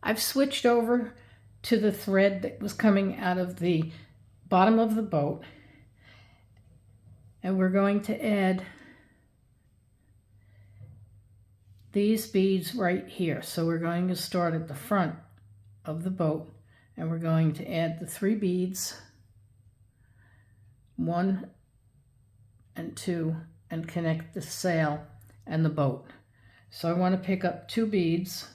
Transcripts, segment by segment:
I've switched over to the thread that was coming out of the bottom of the boat, and we're going to add these beads right here. So we're going to start at the front of the boat, and we're going to add the 3 beads, 1 and 2, and connect the sail and the boat. So I want to pick up 2 beads,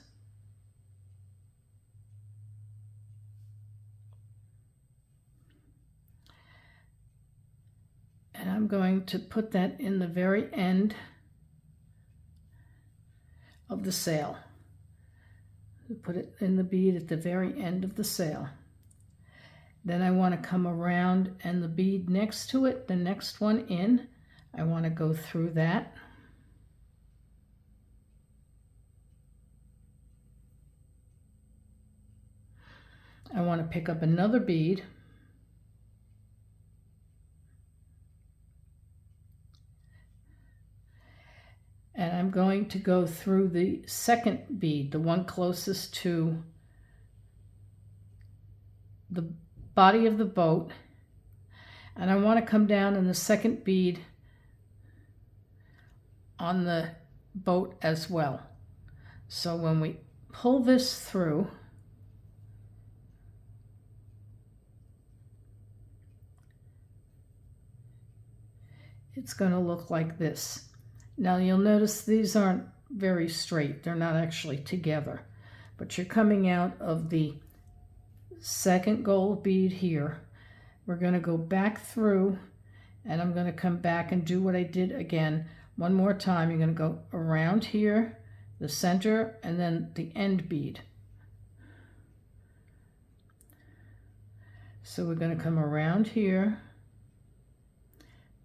and I'm going to put that in the very end of the sail. Put it in the bead at the very end of the sail. Then I want to come around, and the bead next to it, the next one in, I want to go through that. I want to pick up another bead, and I'm going to go through the second bead, the one closest to the body of the boat, and I want to come down in the second bead on the boat as well. So when we pull this through, it's going to look like this. Now you'll notice these aren't very straight. They're not actually together, but you're coming out of the second gold bead here. We're going to go back through, and I'm going to come back and do what I did again one more time. You're going to go around here, the center, and then the end bead. So we're going to come around here,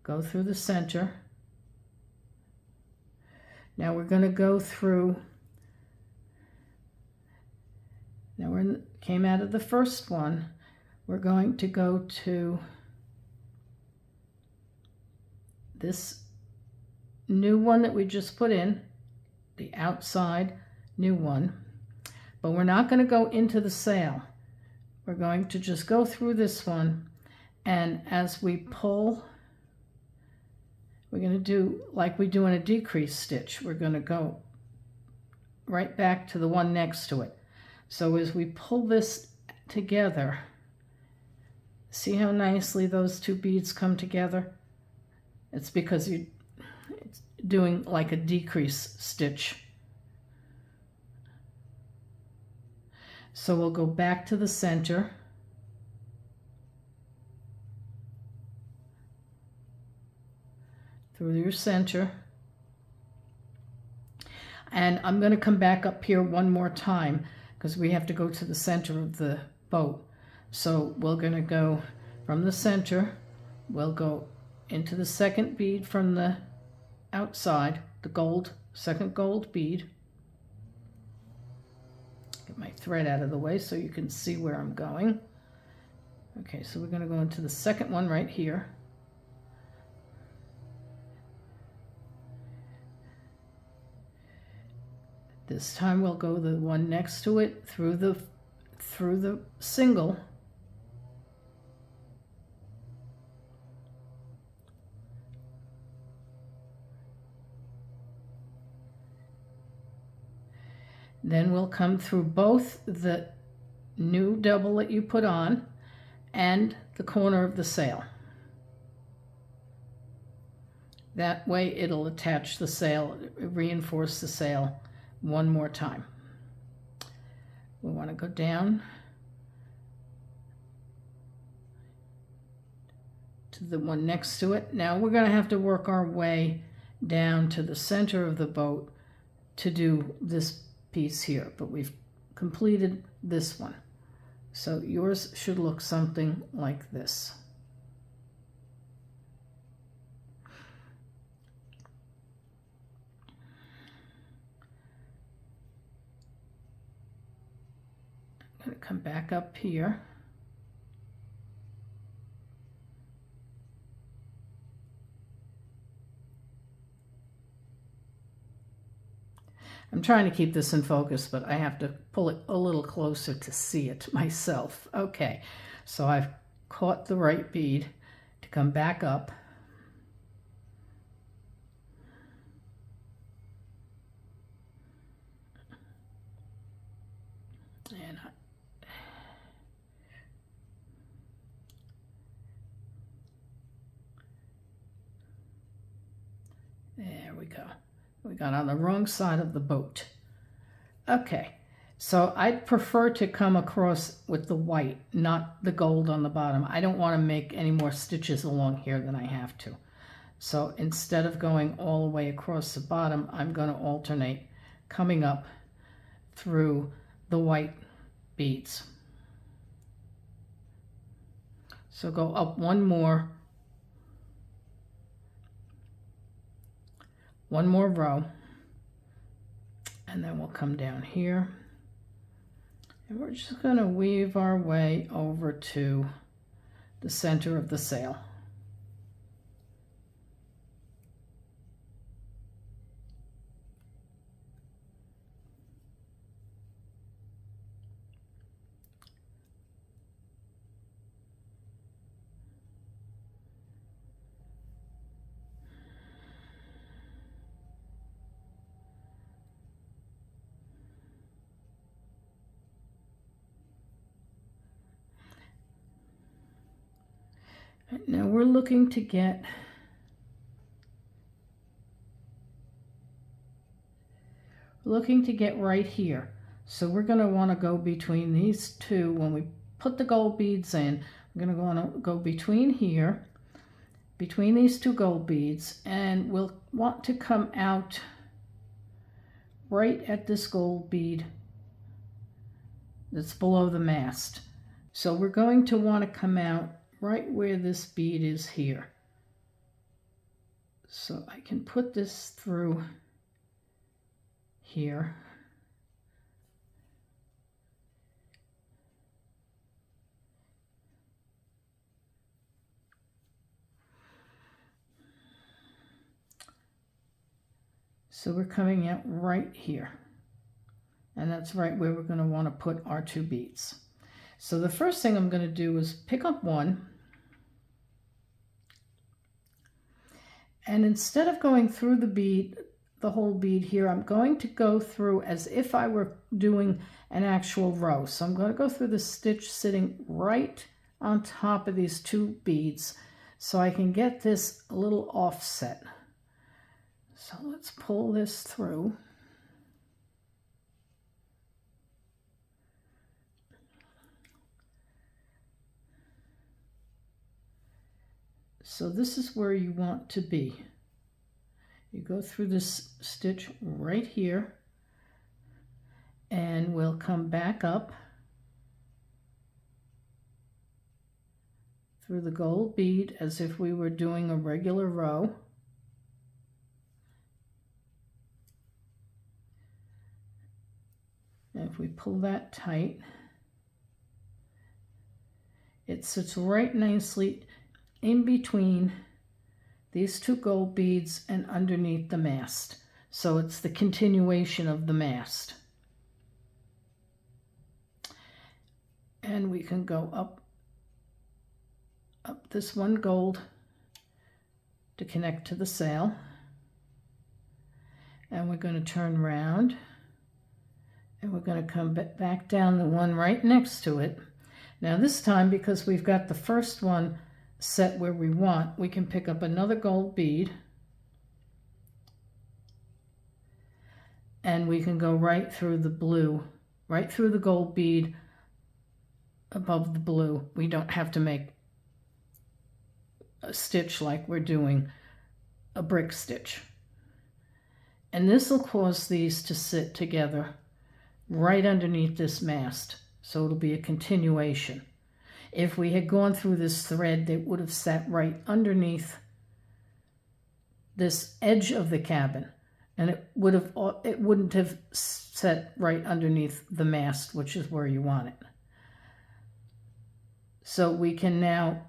go through the center. Now we're going to go through, now we came out of the first one, we're going to go to this new one that we just put in, the outside new one, but we're not going to go into the sail. We're going to just go through this one, and as we pull, we're going to do like we do in a decrease stitch. We're going to go right back to the one next to it. So as we pull this together, see how nicely those 2 beads come together? It's because it's doing like a decrease stitch. So we'll go back to the center, through your center, and I'm going to come back up here one more time because we have to go to the center of the boat. So we're going to go from the center, we'll go into the second bead from the outside, the gold, second gold bead. Get my thread out of the way so you can see where I'm going. Okay, so we're going to go into the second one right here. This time we'll go the one next to it through the single, then we'll come through both the new double that you put on and the corner of the sail. That way it'll attach the sail, reinforce the sail one more time. We want to go down to the one next to it. Now we're going to have to work our way down to the center of the boat to do this piece here, but we've completed this one. So yours should look something like this. I'm going to come back up here. I'm trying to keep this in focus, but I have to pull it a little closer to see it myself. Okay, so I've caught the right bead to come back up. And there we go. We got on the wrong side of the boat. Okay, so I'd prefer to come across with the white, not the gold on the bottom. I don't want to make any more stitches along here than I have to. So instead of going all the way across the bottom, I'm going to alternate coming up through the white beads. So go up one more row, and then we'll come down here, and we're just going to weave our way over to the center of the sail. Now we're looking to get right here. So we're going to want to go between these two. When we put the gold beads in, we're going to want to go between here, between these two gold beads, and we'll want to come out right at this gold bead that's below the mast. So we're going to want to come out right where this bead is here. So I can put this through here. So we're coming out right here. And that's right where we're going to want to put our two beads. So the first thing I'm going to do is pick up one, and instead of going through the bead, the whole bead here, I'm going to go through as if I were doing an actual row. So I'm going to go through the stitch sitting right on top of these two beads so I can get this a little offset. So let's pull this through. So this is where you want to be. You go through this stitch right here, and we'll come back up through the gold bead as if we were doing a regular row. And if we pull that tight, it sits right nicely in between these two gold beads and underneath the mast. So it's the continuation of the mast. And we can go up this one gold to connect to the sail. And we're going to turn around, and we're going to come back down the one right next to it. Now this time, because we've got the first one set where we want, we can pick up another gold bead, and we can go right through the blue, right through the gold bead above the blue. We don't have to make a stitch like we're doing a brick stitch. And this will cause these to sit together right underneath this mast, so it'll be a continuation. If we had gone through this thread, they would have sat right underneath this edge of the cabin, and it wouldn't have set right underneath the mast, which is where you want it. So we can now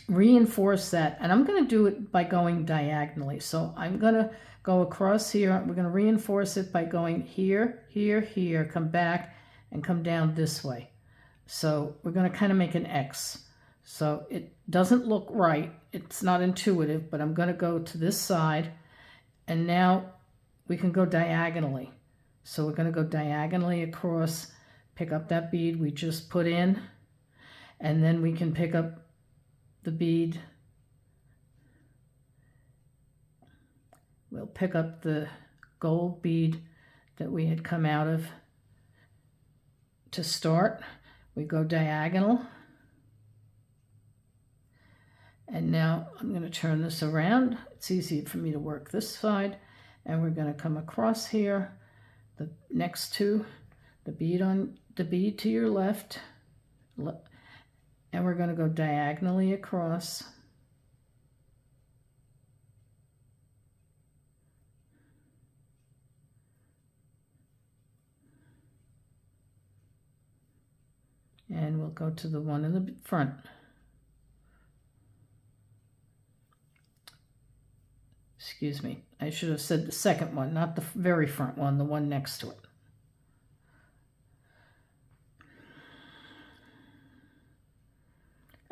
reinforce that, and I'm going to do it by going diagonally. So I'm going to go across here. We're going to reinforce it by going here, here, here, come back, and come down this way. So we're going to kind of make an X. So it doesn't look right. It's not intuitive, but I'm going to go to this side, and now we can go diagonally. So we're going to go diagonally across, pick up that bead we just put in, and then we can pick up the bead. We'll pick up the gold bead that we had come out of to start. We go diagonal. And now I'm going to turn this around. It's easier for me to work this side. And we're going to come across here, the next to the bead to your left. And we're going to go diagonally across. And we'll go to the one in the front. Excuse me, I should have said the second one, not the very front one, the one next to it.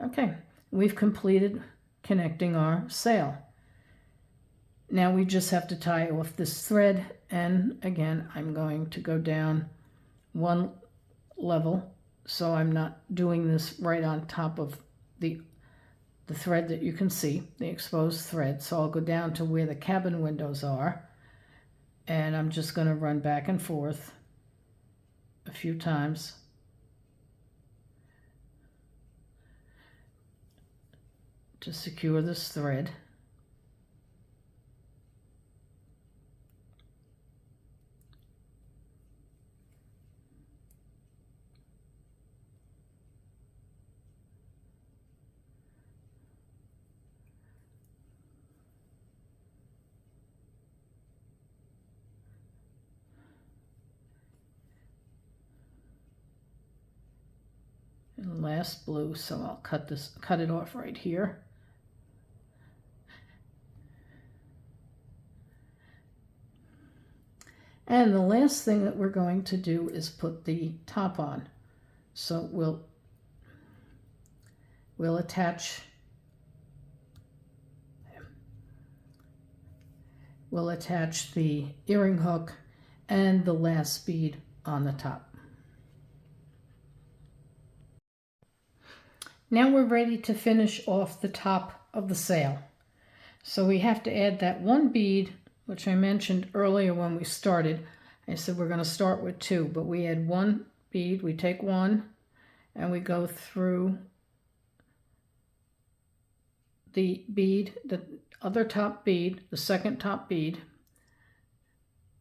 Okay, we've completed connecting our sail. Now we just have to tie off this thread, and again, I'm going to go down one level so I'm not doing this right on top of the thread that you can see, the exposed thread. So I'll go down to where the cabin windows are, and I'm just going to run back and forth a few times. To secure this thread. And last blue, so I'll cut it off right here. And the last thing that we're going to do is put the top on. So we'll attach the earring hook and the last bead on the top. Now we're ready to finish off the top of the sail. So we have to add that one bead, which I mentioned earlier when we started. I said we're going to start with two, but we add one bead. We take one and we go through the bead, the other top bead, the second top bead,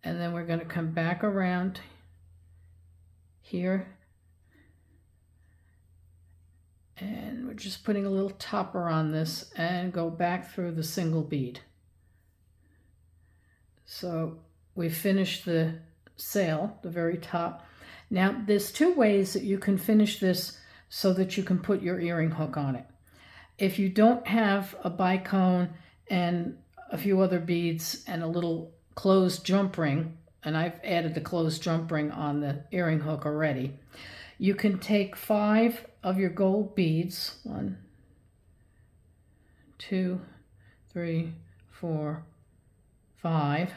and then we're going to come back around here, and we're just putting a little topper on this and go back through the single bead. So we finished the sail, the very top. Now there's two ways that you can finish this so that you can put your earring hook on it. If you don't have a bicone and a few other beads and a little closed jump ring, and I've added the closed jump ring on the earring hook already, you can take 5 of your gold beads, 1, 2, 3, 4, 5,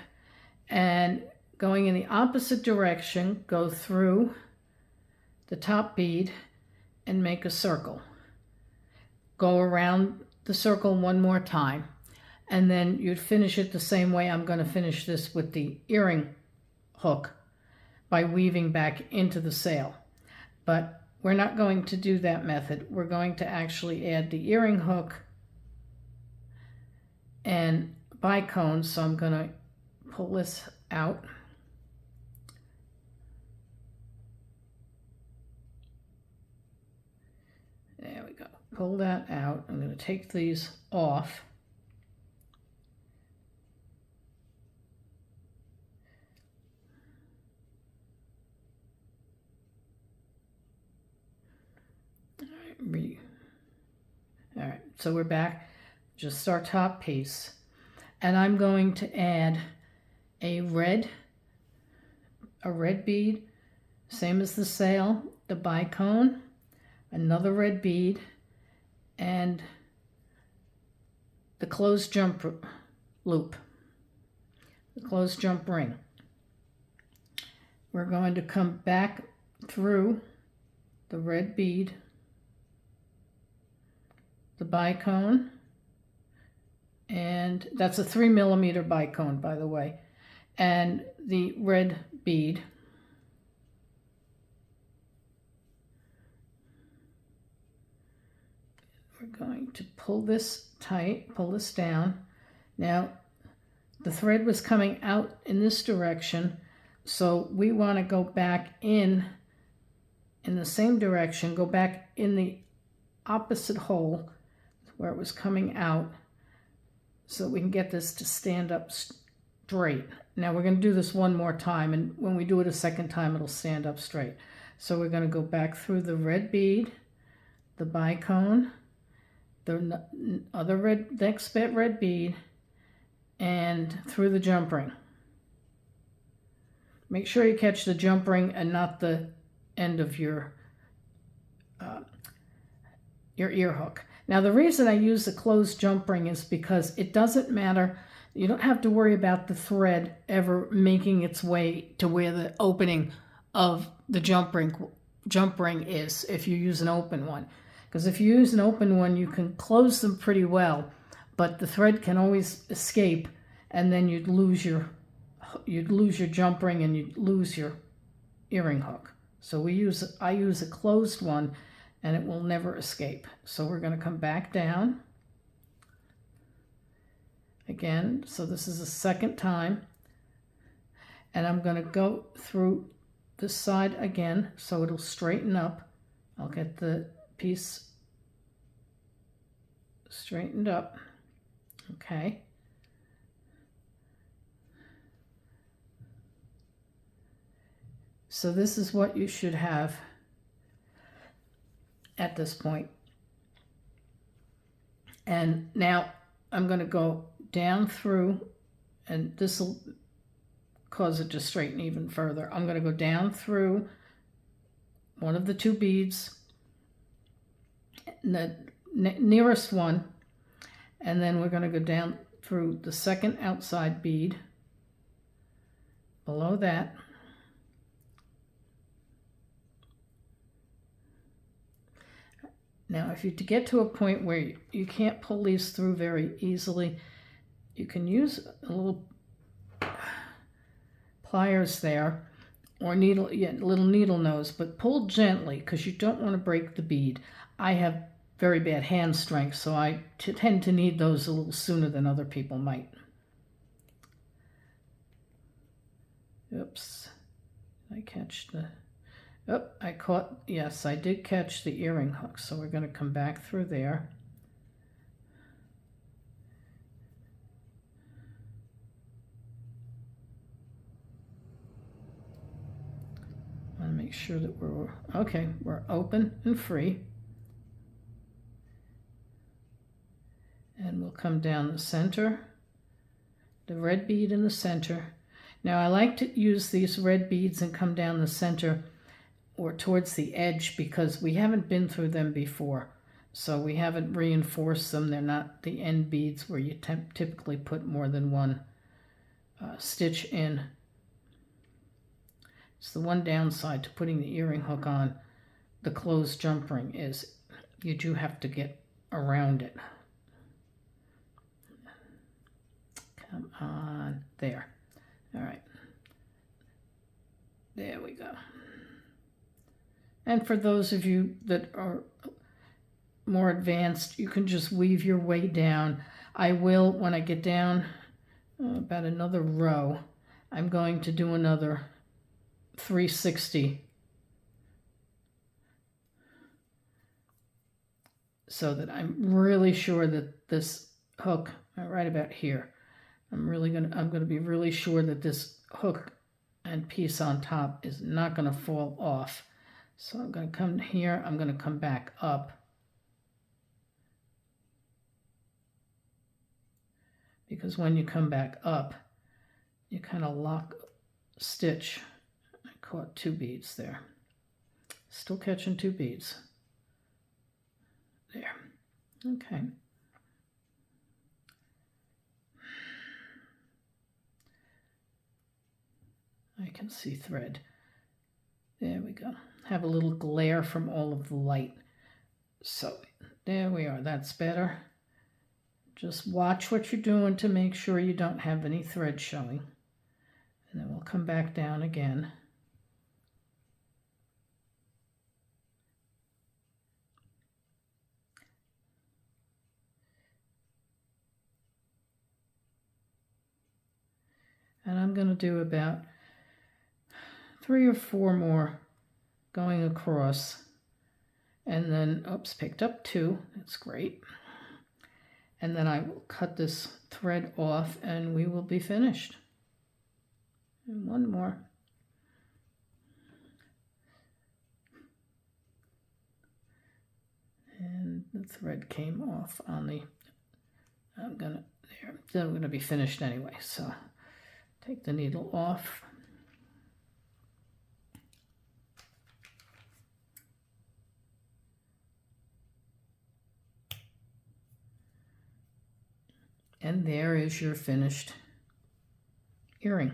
and going in the opposite direction, go through the top bead and make a circle. Go around the circle one more time, and then you'd finish it the same way I'm going to finish this with the earring hook, by weaving back into the sail. But we're not going to do that method. We're going to actually add the earring hook and bicones. So I'm going to pull this out. There we go. Pull that out. I'm going to take these off. All right, so we're back, just our top piece, and I'm going to add a red bead, same as the sail, the bicone, another red bead, and the closed jump loop, the closed jump ring. We're going to come back through the red bead, the bicone, and that's a 3mm bicone, by the way, and the red bead. We're going to pull this tight, pull this down. Now, the thread was coming out in this direction, so we want to go back in the same direction, go back in the opposite hole where it was coming out, so we can get this to stand up straight. Now we're going to do this one more time, and when we do it a second time, it'll stand up straight. So we're going to go back through the red bead, the bicone, the other next bit red bead, and through the jump ring. Make sure you catch the jump ring and not the end of your ear hook. Now the reason I use the closed jump ring is because it doesn't matter. You don't have to worry about the thread ever making its way to where the opening of the jump ring is if you use an open one. Because if you use an open one, you can close them pretty well, but the thread can always escape, and then you'd lose your jump ring and you'd lose your earring hook. So I use a closed one, and it will never escape. So we're going to come back down again. So this is the second time, and I'm going to go through this side again so it'll straighten up. I'll get the piece straightened up. Okay. So this is what you should have at this point. And now I'm going to go down through, and this will cause it to straighten even further. I'm going to go down through one of the two beads, the nearest one, and then we're going to go down through the second outside bead below that. Now, if you get to a point where you can't pull these through very easily, you can use a little pliers there, or little needle nose, but pull gently because you don't want to break the bead. I have very bad hand strength, so I tend to need those a little sooner than other people might. Oops, I catch the... Oh, yes, I did catch the earring hook, so we're going to come back through there. I want to make sure that we're open and free. And we'll come down the center, the red bead in the center. Now I like to use these red beads and come down the center or towards the edge because we haven't been through them before. So we haven't reinforced them. They're not the end beads where you typically put more than one stitch in. It's the one downside to putting the earring hook on the closed jump ring is you do have to get around it. Come on, there. All right. There we go. And for those of you that are more advanced, you can just weave your way down. I will, when I get down about another row, I'm going to do another 360 so that I'm really sure that this hook, right about here, I'm going to be really sure that this hook and piece on top is not going to fall off. So I'm going to come here, I'm going to come back up. Because when you come back up, you kind of lock stitch. I caught 2 beads there. Still catching 2 beads. There. Okay. I can see thread. There we go. Have a little glare from all of the light. So there we are. That's better. Just watch what you're doing to make sure you don't have any thread showing. And then we'll come back down again. And I'm going to do about 3 or 4 more going across. And then, oops, picked up 2. That's great. And then I will cut this thread off and we will be finished. And 1 more. And the thread came off on the, I'm gonna be finished anyway, so take the needle off. And there is your finished earring.